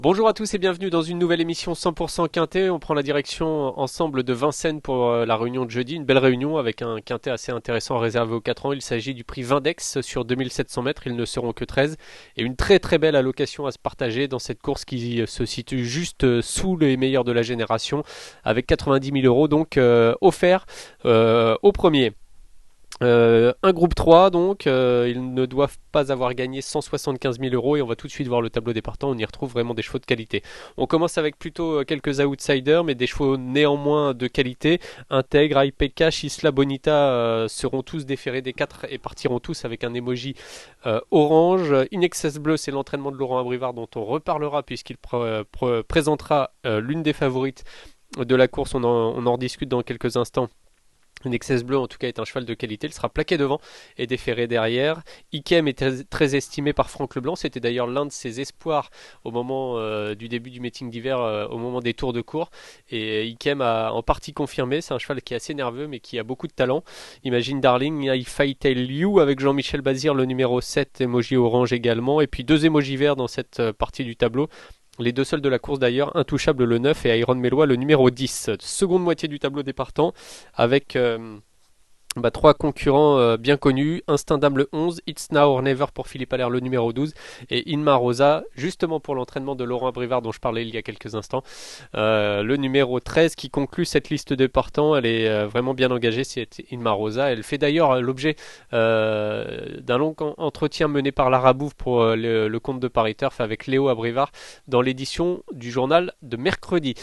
Bonjour à tous et bienvenue dans une nouvelle émission 100% quintet. On prend la direction ensemble de Vincennes pour la réunion de jeudi. Une belle réunion avec un quintet assez intéressant réservé aux 4 ans. Il s'agit du prix Vindex sur 2700 mètres. Ils ne seront que 13. Et une très très belle allocation à se partager dans cette course qui se situe juste sous les meilleurs de la génération avec 90 000 euros donc offerts au premier. Un groupe 3 donc, ils ne doivent pas avoir gagné 175 000 euros et on va tout de suite voir le tableau des partants, on y retrouve vraiment des chevaux de qualité. On commence avec plutôt quelques outsiders mais des chevaux néanmoins de qualité. Intègre, IPK, Isla Bonita seront tous déférés des 4 et partiront tous avec un emoji orange. In Excess Bleu, c'est l'entraînement de Laurent Abrivard dont on reparlera puisqu'il présentera l'une des favorites de la course, on en rediscute dans quelques instants. Nexus Bleu en tout cas est un cheval de qualité, il sera plaqué devant et déféré derrière. Ikem est très estimé par Franck Leblanc, c'était d'ailleurs l'un de ses espoirs au moment du début du meeting d'hiver, au moment des tours de cours. Et Ikem a en partie confirmé, c'est un cheval qui est assez nerveux mais qui a beaucoup de talent. Imagine Darling, I Fight Tell You avec Jean-Michel Bazir, le numéro 7, emoji orange également. Et puis deux emojis verts dans cette partie du tableau. Les deux seuls de la course d'ailleurs, Intouchable le 9 et Iron Melois le numéro 10. Seconde moitié du tableau des partants avec trois concurrents bien connus. Instinct Dame le 11, It's Now or Never pour Philippe Allaire le numéro 12 et Inma Rosa justement pour l'entraînement de Laurent Abrivard dont je parlais il y a quelques instants. Le numéro 13 qui conclut cette liste de partants, elle est vraiment bien engagée, c'est Inma Rosa. Elle fait d'ailleurs l'objet d'un long entretien mené par Lara Bouve pour le compte de Paris Turf avec Léo Abrivard dans l'édition du journal de mercredi.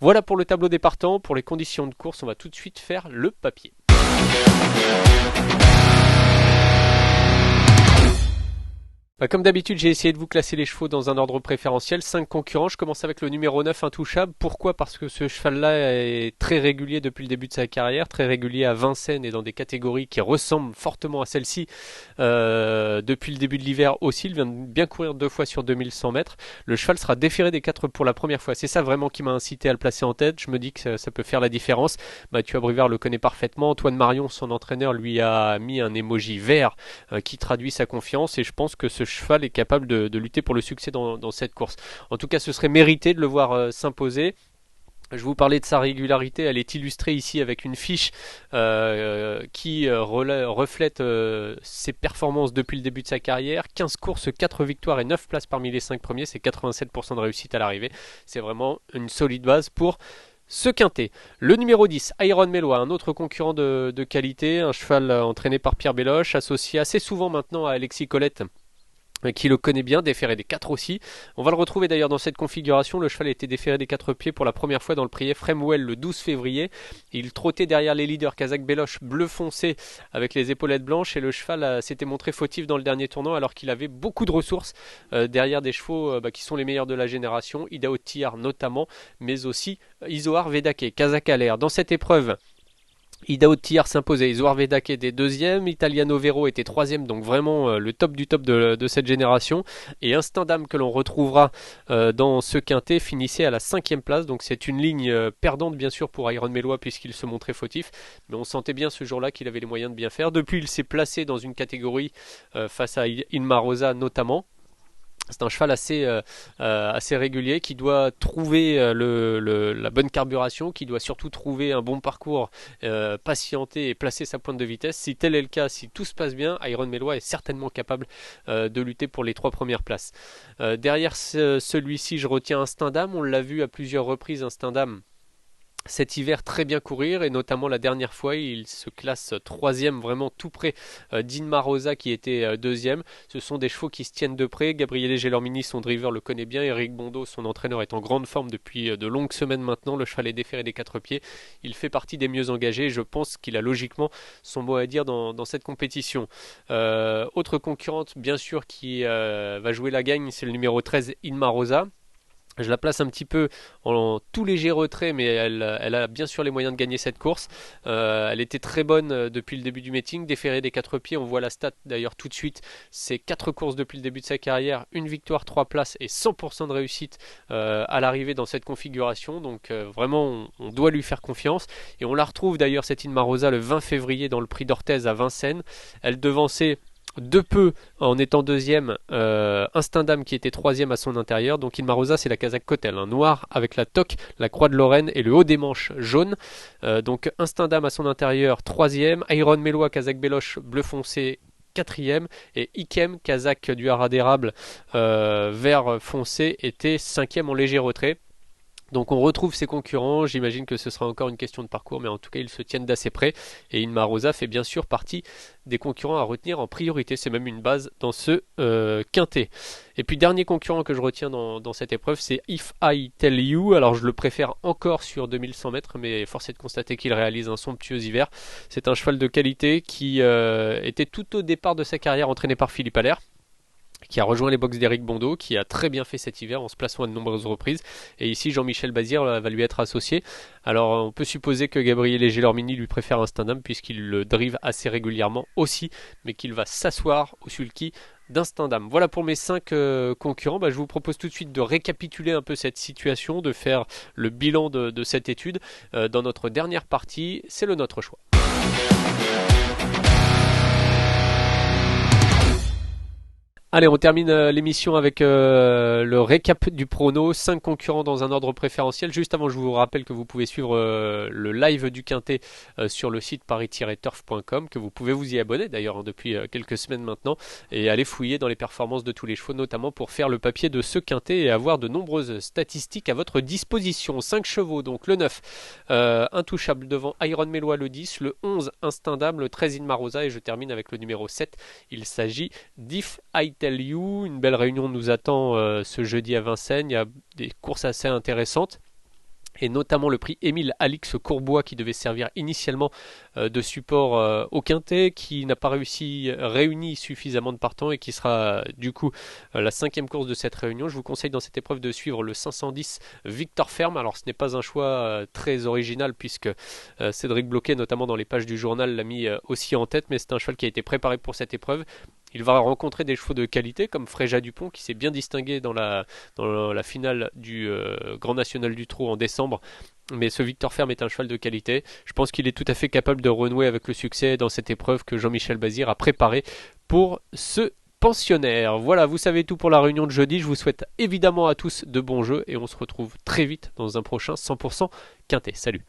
Voilà pour le tableau des partants. Pour les conditions de course, on va tout de suite faire le papier. Comme d'habitude, j'ai essayé de vous classer les chevaux dans un ordre préférentiel. 5 concurrents, je commence avec le numéro 9, Intouchable. Pourquoi ? Parce que ce cheval-là est très régulier depuis le début de sa carrière, très régulier à Vincennes et dans des catégories qui ressemblent fortement à celle-ci depuis le début de l'hiver aussi. Il vient de bien courir 2 fois sur 2100 mètres. Le cheval sera déféré des 4 pour la première fois. C'est ça vraiment qui m'a incité à le placer en tête. Je me dis que ça peut faire la différence. Mathieu Abrivard le connaît parfaitement. Antoine Marion, son entraîneur, lui a mis un emoji vert qui traduit sa confiance et je pense que ce cheval est capable de lutter pour le succès dans cette course. En tout cas, ce serait mérité de le voir s'imposer. Je vous parlais de sa régularité, elle est illustrée ici avec une fiche qui reflète ses performances depuis le début de sa carrière. 15 courses, 4 victoires et 9 places parmi les 5 premiers, c'est 87% de réussite à l'arrivée. C'est vraiment une solide base pour ce quintet. Le numéro 10, Iron Melois, un autre concurrent de qualité, un cheval entraîné par Pierre Belloche, associé assez souvent maintenant à Alexis Colette, qui le connaît bien, déféré des 4 aussi. On va le retrouver d'ailleurs dans cette configuration. Le cheval a été déféré des 4 pieds pour la première fois dans le prix Fremwell le 12 février. Il trottait derrière les leaders Kazakh Beloche bleu foncé avec les épaulettes blanches et le cheval s'était montré fautif dans le dernier tournant alors qu'il avait beaucoup de ressources derrière des chevaux qui sont les meilleurs de la génération, Idaho Tillard notamment, mais aussi Isoar Vedake, Kazakh Allaire. Dans cette épreuve, Idaho Tillard s'imposait, Isoar Vedake était deuxième, Italiano Vero était troisième, donc vraiment le top du top de cette génération. Et Instinct Dame que l'on retrouvera dans ce quintet finissait à la 5e place, donc c'est une ligne perdante bien sûr pour Iron Melois puisqu'il se montrait fautif, mais on sentait bien ce jour-là qu'il avait les moyens de bien faire. Depuis il s'est placé dans une catégorie face à Inma Rosa notamment. C'est un cheval assez régulier qui doit trouver la bonne carburation, qui doit surtout trouver un bon parcours, patienter et placer sa pointe de vitesse. Si tel est le cas, si tout se passe bien, Iron Melois est certainement capable de lutter pour les 3 premières places. Derrière celui-ci, je retiens Instinct Dame. On l'a vu à plusieurs reprises, Instinct Dame cet hiver très bien courir et notamment la dernière fois il se classe troisième vraiment tout près d'Inma Rosa qui était deuxième. Ce sont des chevaux qui se tiennent de près. Gabriele Gelormini, son driver, le connaît bien. Eric Bondo, son entraîneur, est en grande forme depuis de longues semaines maintenant. Le cheval est déféré des 4 pieds. Il fait partie des mieux engagés et je pense qu'il a logiquement son mot à dire dans cette compétition. Autre concurrente bien sûr qui va jouer la gagne, c'est le numéro 13 Inma Rosa. Je la place un petit peu en tout léger retrait, mais elle a bien sûr les moyens de gagner cette course. Elle était très bonne depuis le début du meeting, déférée des 4 pieds. On voit la stat d'ailleurs tout de suite. C'est 4 courses depuis le début de sa carrière, une victoire, 3 places et 100% de réussite à l'arrivée dans cette configuration. Donc vraiment, on doit lui faire confiance. Et on la retrouve d'ailleurs, cette Inma Rosa, le 20 février dans le prix d'Orthez à Vincennes. Elle devançait de peu en étant deuxième un Stendhal qui était troisième à son intérieur. Donc Ilmar Rosa c'est la casaque Cotel, hein, noir avec la toque, la croix de Lorraine et le haut des manches jaune. Donc un Stendhal à son intérieur troisième, Iron Melois casaque Béloche bleu foncé quatrième et Ikem casaque du Haras d'érable vert foncé était cinquième en léger retrait. Donc on retrouve ses concurrents, j'imagine que ce sera encore une question de parcours, mais en tout cas ils se tiennent d'assez près. Et Ilmar Rosa fait bien sûr partie des concurrents à retenir en priorité, c'est même une base dans ce quintet. Et puis dernier concurrent que je retiens dans cette épreuve, c'est If I Tell You. Alors je le préfère encore sur 2100 mètres, mais force est de constater qu'il réalise un somptueux hiver. C'est un cheval de qualité qui était tout au départ de sa carrière entraîné par Philippe Allaire, qui a rejoint les box d'Éric Bondeau, qui a très bien fait cet hiver en se plaçant à de nombreuses reprises. Et ici, Jean-Michel Bazir va lui être associé. Alors, on peut supposer que Gabriel Léger-Lormini lui préfère un Stendhal, puisqu'il le drive assez régulièrement aussi, mais qu'il va s'asseoir au sulky d'un Stendhal. Voilà pour mes 5 concurrents. Je vous propose tout de suite de récapituler un peu cette situation, de faire le bilan de cette étude. Dans notre dernière partie, c'est le Notre Choix. Allez, on termine l'émission avec le récap du prono. 5 concurrents dans un ordre préférentiel. Juste avant, je vous rappelle que vous pouvez suivre le live du Quintet sur le site paris-turf.com, que vous pouvez vous y abonner d'ailleurs depuis quelques semaines maintenant, et aller fouiller dans les performances de tous les chevaux, notamment pour faire le papier de ce Quintet et avoir de nombreuses statistiques à votre disposition. 5 chevaux, donc le 9, intouchable devant Iron Melois le 10, le 11, Stendhal, le 13, Ilmar Rosa, et je termine avec le numéro 7. Il s'agit d'If I Tell You. Une belle réunion nous attend ce jeudi à Vincennes. Il y a des courses assez intéressantes, et notamment le prix Émile Alix Courbois qui devait servir initialement de support au Quintet, qui n'a pas réuni suffisamment de partants et qui sera du coup la 5e course de cette réunion. Je vous conseille dans cette épreuve de suivre le 510 Victor Ferme. Alors ce n'est pas un choix très original, puisque Cédric Bloquet, notamment dans les pages du journal, l'a mis aussi en tête, mais c'est un cheval qui a été préparé pour cette épreuve. Il va rencontrer des chevaux de qualité comme Fréja Dupont, qui s'est bien distingué dans la finale du Grand National du Trot en décembre. Mais ce Victor Ferme est un cheval de qualité. Je pense qu'il est tout à fait capable de renouer avec le succès dans cette épreuve que Jean-Michel Bazir a préparée pour ce pensionnaire. Voilà, vous savez tout pour la réunion de jeudi. Je vous souhaite évidemment à tous de bons jeux et on se retrouve très vite dans un prochain 100% Quintet. Salut!